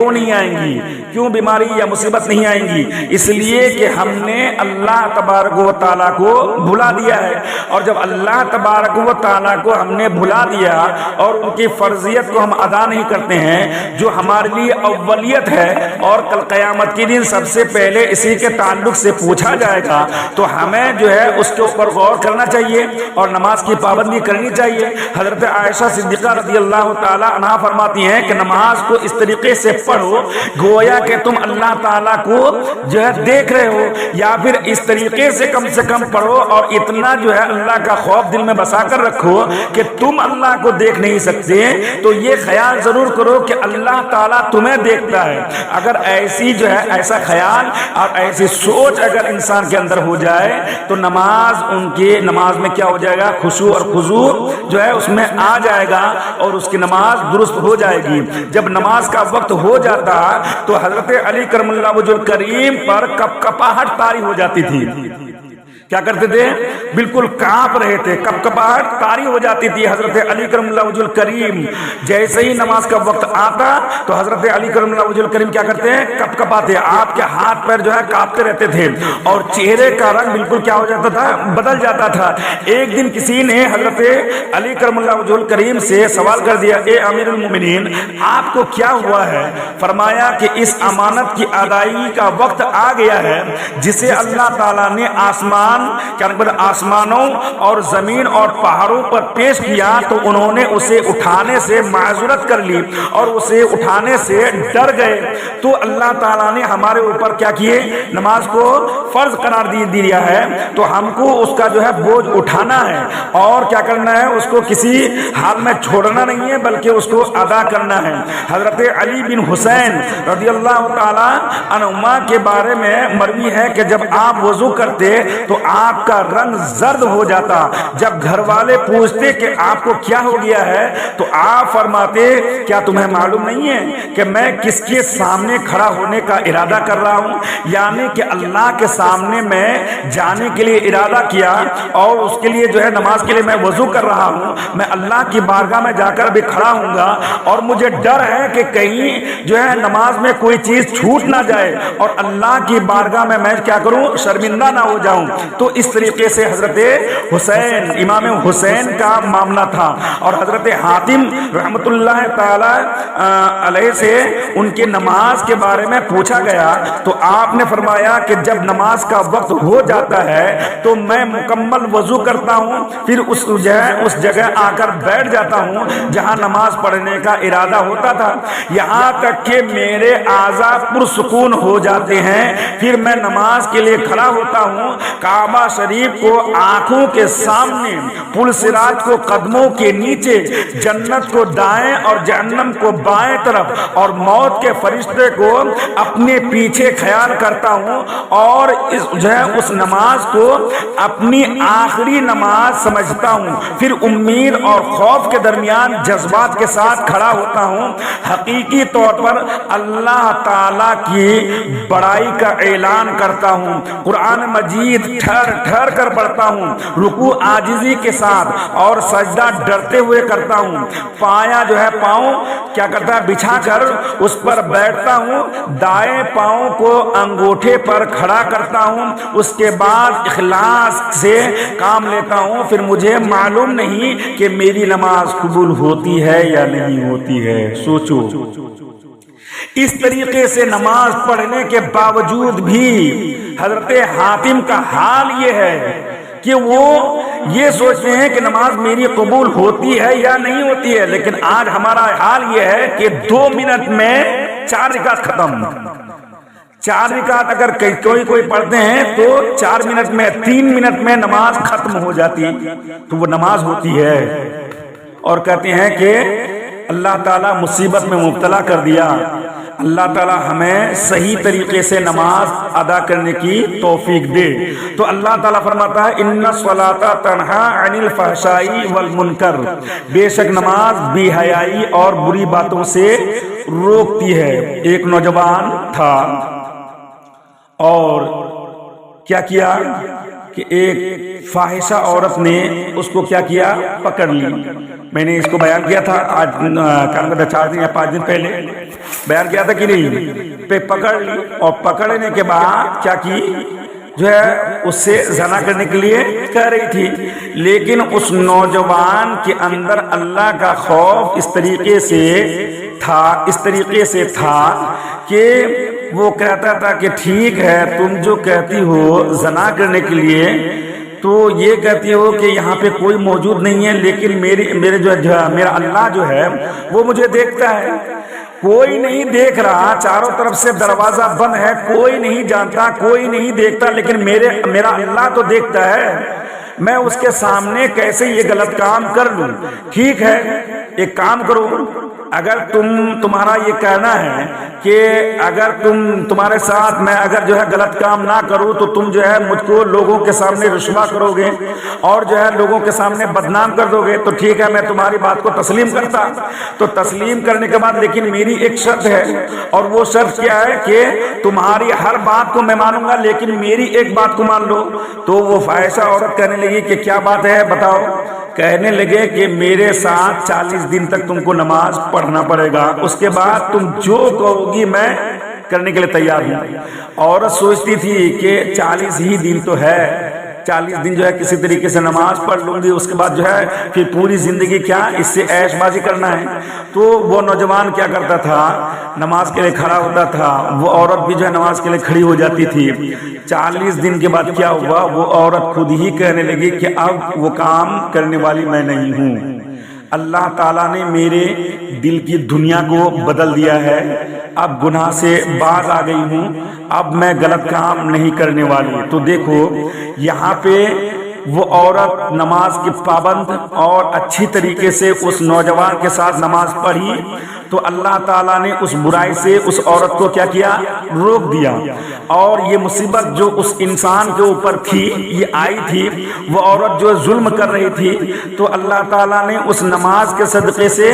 کیوں نہیں آئیں گی؟ کیوں بیماری یا مصیبت نہیں آئیں گی؟ اس لیے کہ ہم نے اللہ تبارک و تعالیٰ کو بھلا دیا ہے، اور جب اللہ تبارک و تعالیٰ کو ہم نے بھلا دیا اور ان کی فرضیت کو ہم ادا نہیں کرتے ہیں جو ہمارے لیے اولیت ہے، اور کل قیامت کے دن سب سے پہلے اسی کے تعلق سے پوچھا جائے گا، تو ہمیں جو ہے اس کے اوپر غور کرنا چاہیے اور نماز کی پابندی کرنی چاہیے۔ حضرت عائشہ صدیقہ رضی اللہ تعالی عنہا فرماتی ہیں کہ نماز کو اس طریقے سے پڑھو گویا کہ تم اللہ تعالیٰ کو جو ہے دیکھ رہے ہو، یا پھر اس طریقے سے کم پڑھو اور اتنا جو ہے اللہ کا خوف دل میں بسا کر رکھو کہ تم اللہ کو دیکھ نہیں سکتے، تو یہ خیال ضرور کرو کہ اللہ تعالیٰ تمہیں دیکھتا ہے۔ اگر ایسی جو ہے ایسا خیال اور ایسی سوچ اگر انسان کے اندر ہو جائے تو نماز میں کیا ہو جائے گا؟ خشوع اور خضوع جو ہے اس میں آ جائے گا اور اس کی نماز درست ہو جائے گی۔ جب نماز کا وقت ہو جاتا تو حضرت علی کرم اللہ وجہ الکریم پر کپاہٹ طاری ہو جاتی تھی۔ کیا کرتے تھے؟ بالکل کانپ رہے تھے، کپاہٹ طاری ہو جاتی تھی حضرت علی کرم اللہ وجہ الکریم۔ جیسے ہی نماز کا وقت آتا تو حضرت علی کرم اللہ وجہ الکریم کیا کرتے ہیں؟ کپاتے، آپ کے ہاتھ پیر جو ہے کانپتے رہتے تھے اور چہرے کا رنگ بالکل کیا ہو جاتا تھا؟ بدل جاتا تھا۔ ایک دن کسی نے حضرت علی کرم اللہ وجہ الکریم سے سوال کر دیا، اے امیر المومنین آپ کو کیا ہوا ہے؟ فرمایا کہ اس امانت کی ادائیگی کا وقت آ گیا ہے جسے اللہ تعالیٰ نے آسمانوں اور زمین اور پہاڑوں پر پیش کیا، تو انہوں نے اسے اٹھانے سے معذرت کر لی اور اسے اٹھانے سے ڈر گئے، تو اللہ تعالیٰ نے ہمارے اوپر کیا کیے؟ نماز کو فرض قرار دیا ہے، تو ہم کو اس کا جو ہے بوجھ اٹھانا ہے اور کیا کرنا ہے؟ اس کو کسی حال میں چھوڑنا نہیں ہے بلکہ اس کو ادا کرنا ہے۔ حضرت علی بن حسین رضی اللہ تعالی عنہما کے بارے میں مروی ہے کہ جب آپ وضو کرتے تو آپ کا رنگ زرد ہو جاتا۔ جب گھر والے پوچھتے کہ آپ کو کیا ہو گیا ہے تو آپ فرماتے، کیا تمہیں معلوم نہیں ہے کہ میں کس کے سامنے کھڑا ہونے کا ارادہ کر رہا ہوں؟ یعنی کہ اللہ کے سامنے میں جانے کے لیے ارادہ کیا اور اس کے لیے جو ہے نماز کے لیے میں وضو کر رہا ہوں، میں اللہ کی بارگاہ میں جا کر ابھی کھڑا ہوں گا اور مجھے ڈر ہے کہ کہیں جو ہے نماز میں کوئی چیز چھوٹ نہ جائے اور اللہ کی بارگاہ میں کیا کروں؟ شرمندہ نہ ہو جاؤں۔ تو اس طریقے سے حضرت حسین، امام حسین کا معاملہ تھا، اور حضرت حاتم رحمت اللہ تعالی علیہ سے ان کے نماز کے بارے میں پوچھا گیا تو آپ نے فرمایا کہ جب نماز کا وقت ہو جاتا ہے تو میں مکمل وضو کرتا ہوں، پھر اس جگہ آ کر بیٹھ جاتا ہوں جہاں نماز پڑھنے کا ارادہ ہوتا تھا، یہاں تک کہ میرے اعضاء پرسکون ہو جاتے ہیں، پھر میں نماز کے لیے کھڑا ہوتا ہوں، کعبہ شریف کو آنکھوں کے سامنے، پل صراط کو قدموں کے نیچے، جنت کو دائیں اور جہنم کو بائیں طرف اور موت کے فرشتے کو اپنے پیچھے خیال کرتا ہوں، اور اس نماز کو اپنی آخری نماز سمجھتا ہوں، پھر امید اور خوف کے درمیان جذبات کے ساتھ کھڑا ہوتا ہوں، حقیقی طور پر اللہ تعالیٰ کی بڑائی کا اعلان کرتا ہوں، قرآن مجید ٹھہر کر پڑھتا ہوں، رکوع عاجزی کے ساتھ اور سجدہ ڈرتے ہوئے کرتا ہوں، پایا جو ہے پاؤں کیا کرتا ہے؟ بچھا کر اس پر بیٹھتا ہوں، دائیں پاؤں کو انگوٹھے پر کھڑا کرتا ہوں، اس کے بعد اخلاص سے کام لیتا ہوں، پھر مجھے معلوم نہیں کہ میری نماز قبول ہوتی ہے یا نہیں ہوتی ہے۔ سوچو، اس طریقے سے نماز پڑھنے کے باوجود بھی حضرت حاتم کا حال یہ ہے کہ وہ یہ سوچتے ہیں کہ نماز میری قبول ہوتی ہے یا نہیں ہوتی ہے، لیکن آج ہمارا حال یہ ہے کہ 2 منٹ میں 4 رکعت ختم۔ 4 رکعت اگر کوئی پڑھتے ہیں تو 4 منٹ میں 3 منٹ میں نماز ختم ہو جاتی تو وہ نماز ہوتی ہے، اور کہتے ہیں کہ اللہ تعالیٰ مصیبت میں مبتلا کر دیا۔ اللہ تعالیٰ ہمیں صحیح طریقے سے نماز ادا کرنے کی توفیق دے۔ تو اللہ تعالیٰ فرماتا ہے ان الصلاۃ تنہی عن الفحشاء والمنکر، بے شک نماز بے حیائی اور بری باتوں سے روکتی ہے۔ ایک نوجوان تھا اور کیا کہ ایک فاحشہ عورت نے اس کو کیا کیا، پکڑ لی. میں نے اس کو بیان کیا تھا آج 4 دن یا 5 دن پہلے بیان کیا تھا کہ نہیں. پکڑ لی اور پکڑنے کے بعد کیا کی، جو ہے اس سے زنا کرنے کے لیے کہہ رہی تھی. لیکن اس نوجوان کے اندر اللہ کا خوف اس طریقے سے تھا کہ وہ کہتا تھا کہ ٹھیک ہے تم جو کہتی ہو زنا کرنے کے لیے، تو یہ کہتی ہو کہ یہاں پہ کوئی موجود نہیں ہے، لیکن میرا اللہ جو ہے وہ مجھے دیکھتا ہے. کوئی نہیں دیکھ رہا، چاروں طرف سے دروازہ بند ہے، کوئی نہیں جانتا، کوئی نہیں دیکھتا، لیکن میرا اللہ تو دیکھتا ہے. میں اس کے سامنے کیسے یہ غلط کام کر لوں؟ ٹھیک ہے ایک کام کرو، اگر تمہارا یہ کہنا ہے کہ اگر تمہارے ساتھ میں اگر جو ہے غلط کام نہ کروں تو تم جو ہے مجھ کو لوگوں کے سامنے رسوا کرو گے اور جو ہے لوگوں کے سامنے بدنام کر دو گے، تو ٹھیک ہے میں تمہاری بات کو تسلیم کرتا. تو تسلیم کرنے کے بعد لیکن میری ایک شرط ہے، اور وہ شرط کیا ہے کہ تمہاری ہر بات کو میں مانوں گا لیکن میری ایک بات کو مان لو. تو وہ فاحشہ عورت کہنے لگی کہ کیا بات ہے بتاؤ. کہنے لگے کہ میرے ساتھ 40 دن تک تم کو نماز پڑھنا پڑے گا، اس کے بعد تم جو کہو گی میں کرنے کے لیے تیار ہوں. عورت سوچتی تھی کہ 40 ہی دن تو ہے، 40 دن جو ہے کسی طریقے سے نماز پڑھ لوں گی، اس کے بعد جو ہے پھر پوری زندگی کیا اس سے عیش بازی کرنا ہے. تو وہ نوجوان کیا کرتا تھا، نماز کے لیے کھڑا ہوتا تھا. وہ عورت بھی جو ہے نماز کے لیے کھڑی ہو جاتی تھی. 40 دن کے بعد کیا ہوا، وہ عورت خود ہی کہنے لگی کہ اب وہ کام کرنے والی میں نہیں ہوں. اللہ تعالیٰ نے میرے دل کی دنیا کو بدل دیا ہے، اب گناہ سے باز آ گئی ہوں، اب میں غلط کام نہیں کرنے والی. تو دیکھو یہاں پہ وہ عورت نماز کی پابند اور اچھی طریقے سے اس نوجوان کے ساتھ نماز پڑھی، تو اللہ تعالیٰ نے اس برائی سے اس عورت کو کیا کیا، روک دیا. اور یہ مصیبت جو اس انسان کے اوپر تھی یہ آئی تھی، وہ عورت جو ظلم کر رہی تھی، تو اللہ تعالیٰ نے اس نماز کے صدقے سے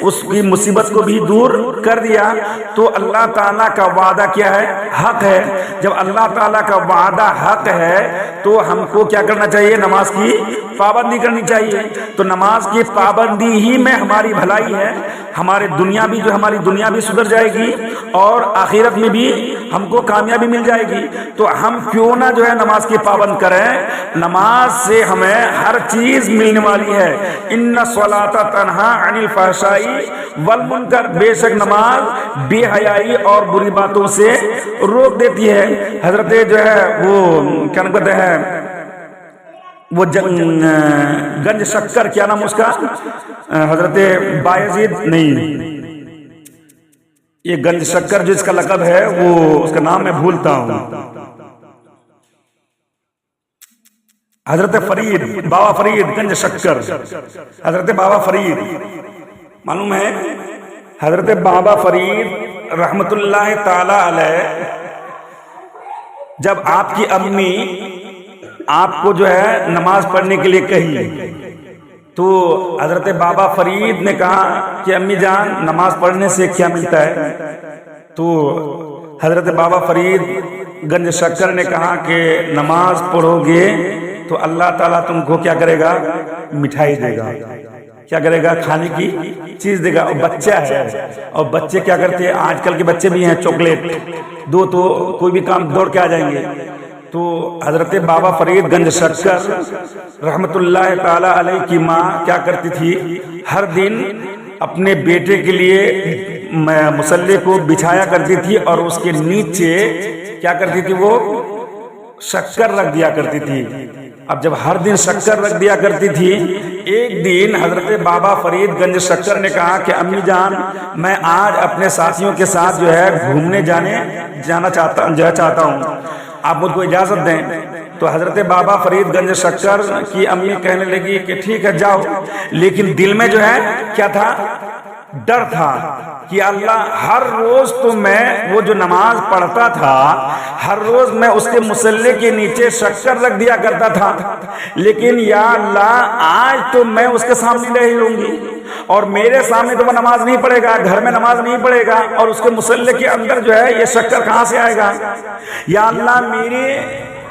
اس کی مصیبت کو بھی دور کر دیا. تو اللہ تعالیٰ کا وعدہ کیا ہے، حق ہے. جب اللہ تعالیٰ کا وعدہ حق ہے تو ہم کو کیا کرنا چاہیے، نماز کی پابندی کرنی چاہیے. تو نماز کی پابندی ہی میں ہماری بھلائی ہے، ہماری دنیا بھی سدھر جائے گی اور آخرت میں بھی ہم کو کامیابی مل جائے گی. تو ہم کیوں نہ جو ہے نماز کی پابند کریں، نماز سے ہمیں ہر چیز ملنے والی ہے. ان الصلاۃ تنہا عن الفحشاء والمنکر، بے شک نماز بے حیائی اور بری باتوں سے روک دیتی ہے. حضرت جو ہے وہ کیا کہتے ہیں، وہ گنج شکر، کیا نام اس کا، حضرت بایزید نہیں، یہ گنج شکر جو اس کا لقب ہے وہ اس کا نام میں بھولتا ہوں، حضرت فرید، بابا فرید گنج شکر، حضرت بابا فرید معلوم ہے. حضرت بابا فرید رحمت اللہ تعالی علیہ، جب آپ کی امی آپ کو جو ہے نماز پڑھنے کے لیے کہی تو حضرت بابا فرید نے کہا کہ امی جان نماز پڑھنے سے کیا ملتا ہے؟ تو حضرت بابا فرید گنج شکر نے کہا کہ نماز پڑھو گے تو اللہ تعالیٰ تم کو کیا کرے گا، مٹھائی دے گا، کیا کرے گا، کھانے کی چیز دے گا. اور بچہ ہے، اور بچے کیا کرتے ہیں، آج کل کے بچے بھی ہیں، چاکلیٹ دو تو کوئی بھی کام دوڑ کے آ جائیں گے. تو حضرت بابا فرید گنج شکر رحمت اللہ تعالی علیہ کی ماں کیا کرتی تھی، ہر دن اپنے بیٹے کے لیے مصلی کو بچھایا کرتی تھی اور اس کے نیچے کیا کرتی تھی، وہ شکر رکھ دیا کرتی تھی. اب جب ہر دن شکر رکھ دیا کرتی تھی، ایک دن حضرت بابا فرید گنج شکر نے کہا کہ امی جان میں آج اپنے ساتھیوں کے ساتھ جو ہے گھومنے جانا چاہتا ہوں، آپ مجھ کو اجازت دیں. تو حضرت بابا فرید گنج شکر کی امی کہنے لگی کہ ٹھیک ہے جاؤ. لیکن دل میں جو ہے کیا تھا، ڈر تھا کہ اللہ ہر روز تو میں وہ جو نماز پڑھتا تھا ہر روز میں اس کے مصلی کے نیچے شکر رکھ دیا کرتا تھا، لیکن یا اللہ آج تو میں اس کے سامنے نہیں لوں گی اور میرے سامنے تو وہ نماز نہیں پڑھے گا، گھر میں نماز نہیں پڑھے گا اور اس کے مصلی کے اندر جو ہے یہ شکر کہاں سے آئے گا. یا اللہ میرے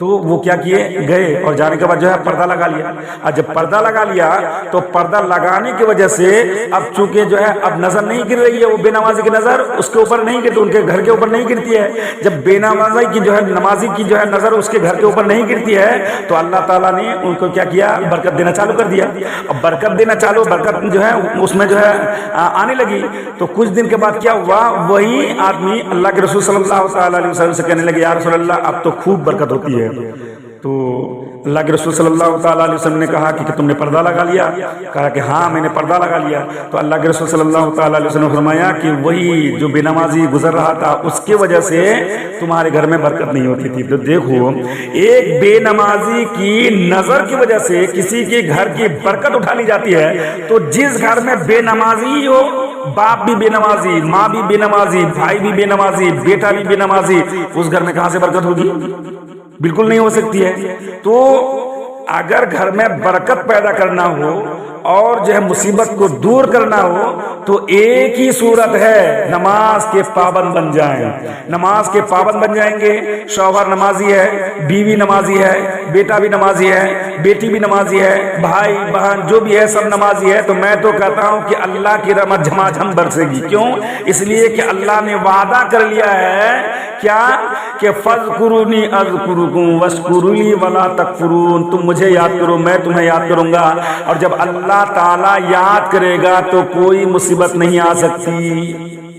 تو وہ کیا کیے گئے اور جانے کے بعد جو ہے پردہ لگا لیا. اور جب پردہ لگا لیا تو پردہ لگانے کی وجہ سے اب چونکہ جو ہے اب نظر نہیں گر رہی ہے, وہ بے نمازی کی نظر اس کے اوپر نہیں گرتی, ان کے گھر کے اوپر نہیں گرتی ہے. جب بے نمازی کی جو ہے نمازی کی جو ہے نظر اس کے گھر کے اوپر نہیں گرتی ہے تو اللہ تعالیٰ نے ان کو کیا کیا, برکت دینا چالو کر دیا. اب برکت دینا چالو, برکت جو ہے اس میں جو ہے آنے لگی. تو کچھ دن کے بعد کیا ہوا, وہی آدمی اللہ کے رسول صلی اللہ تعالیٰ علیہ وسلم سے کہنے لگے یا رسول اللہ اب تو خوب برکت ہوتی ہے. تو اللہ کے رسول صلی اللہ تعالیٰ علیہ وسلم نے کہا کہ تم نے پردہ لگا لیا؟ کہا کہ ہاں میں نے پردہ لگا لیا. تو اللہ کے رسول صلی اللہ تعالیٰ علیہ وسلم نے فرمایا کہ وہی جو بے نمازی گزر رہا تھا اس کی وجہ سے تمہارے گھر میں برکت نہیں ہوتی تھی. تو دیکھو, ایک بے نمازی کی نظر کی وجہ سے کسی کے گھر کی برکت اٹھا لی جاتی ہے. تو جس گھر میں بے نمازی ہو, باپ بھی بے نمازی, ماں بھی بے نمازی, بھائی بھی بے نمازی, بیٹا بھی بے نمازی, اس گھر میں کہاں سے برکت ہوگی؟ بالکل نہیں ہو سکتی ہے. تو اگر گھر میں برکت پیدا کرنا ہو اور جو ہے مصیبت کو دور کرنا ہو تو ایک ہی صورت ہے, نماز کے پابند بن جائیں. نماز کے پابند بن جائیں گے, شوہر نمازی ہے, بیوی نمازی ہے, بیٹا بھی نمازی ہے, بیٹی بھی نمازی ہے, بھائی بہن جو بھی ہے سب نمازی ہے, تو میں تو کہتا ہوں کہ اللہ کی رحمت جھما جھم برسے گی. کیوں؟ اس لیے کہ اللہ نے وعدہ کر لیا ہے کیا کہ فَاذْكُرُونِي أَذْكُرُكُمْ وَاشْكُرُوا لِي وَلَا تَكْفُرُونَ. تم مجھے یاد کرو میں تمہیں یاد کروں گا, اور جب اللہ تعالیٰ یاد کرے گا تو کوئی مصیبت نہیں آ سکتی.